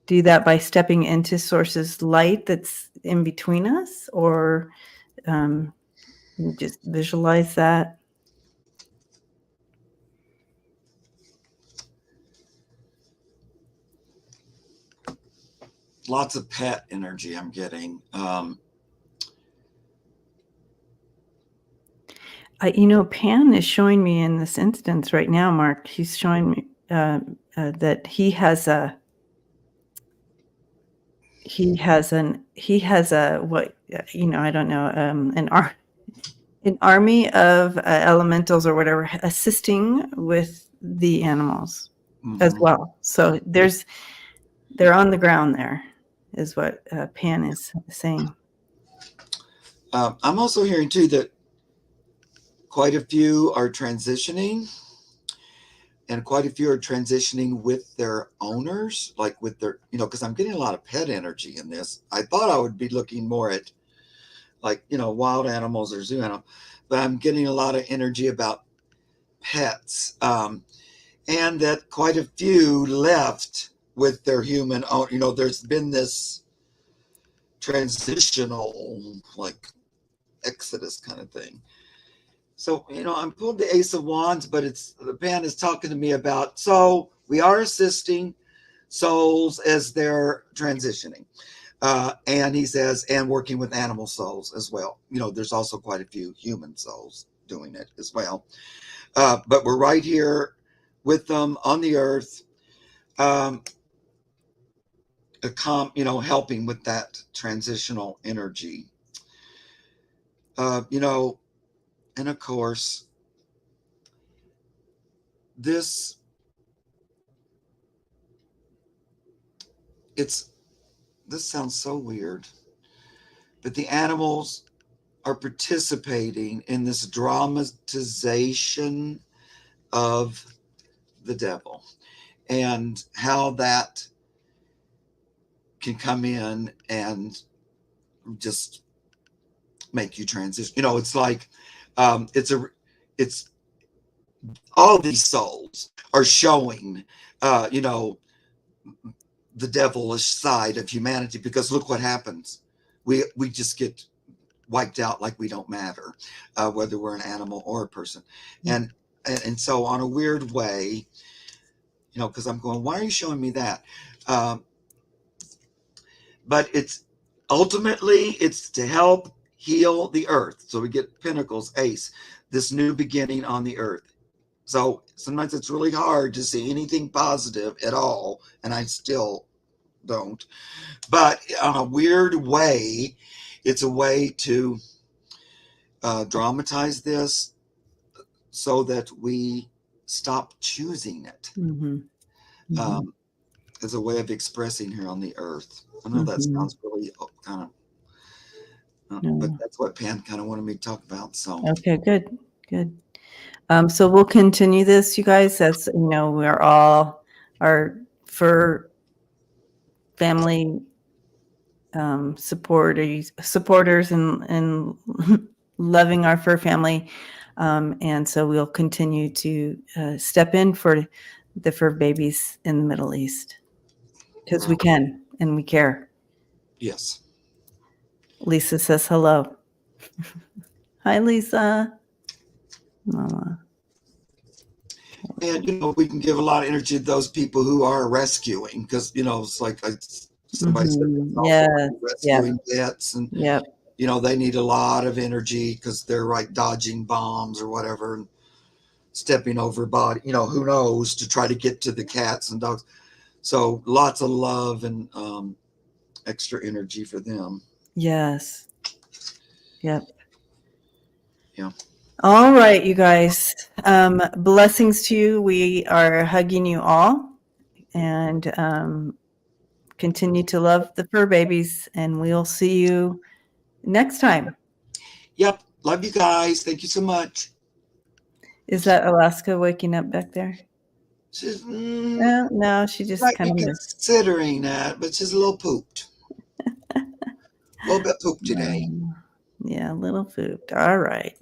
do that by stepping into source's light that's in between us, or just visualize that. Lots of pet energy I'm getting. Pan is showing me in this instance right now, Mark. He's showing me that he has a what, I don't know, an army of elementals or whatever assisting with the animals as well. So they're on the ground there, is what Pan is saying. I'm also hearing too that quite a few are transitioning, and quite a few are transitioning with their owners, like with their, because I'm getting a lot of pet energy in this. I thought I would be looking more at like, wild animals or zoo animals, but I'm getting a lot of energy about pets. And that quite a few left with their human own, there's been this transitional, like, exodus kind of thing. So, I'm pulled the Ace of Wands, but the Pan is talking to me about, so we are assisting souls as they're transitioning. And he says, and working with animal souls as well. There's also quite a few human souls doing it as well. But we're right here with them on the earth, helping with that transitional energy. And of course, this sounds so weird, but the animals are participating in this dramatization of the devil, and how that can come in and just make you transition. It's like it's all these souls are showing the devilish side of humanity, because look what happens. We just get wiped out like we don't matter, whether we're an animal or a person. And so on a weird way, because I'm going, why are you showing me that? But it's to help heal the earth. So we get Pentacles, Ace, this new beginning on the earth. So sometimes it's really hard to see anything positive at all, and I still don't. But on a weird way, it's a way to dramatize this so that we stop choosing it. As a way of expressing here on the earth. I know that sounds really kind of, but that's what Pan kind of wanted me to talk about. So okay, good. So we'll continue this, you guys. As we're all our fur family supporters and loving our fur family, and so we'll continue to step in for the fur babies in the Middle East, because we can and we care. Yes. Lisa says hello. Hi, Lisa. Mama. And we can give a lot of energy to those people who are rescuing, because it's like somebody said, rescuing pets, and they need a lot of energy because they're like dodging bombs or whatever, and stepping over body, who knows, to try to get to the cats and dogs. So lots of love and extra energy for them. Yes. Yep. Yeah. All right, you guys. Blessings to you. We are hugging you all, and continue to love the fur babies, and we'll see you next time. Yep. Love you guys. Thank you so much. Is that Alaska waking up back there? She's No, she just might kind be of considering that, but she's a little pooped. A little bit pooped today. Yeah, a little pooped. All right.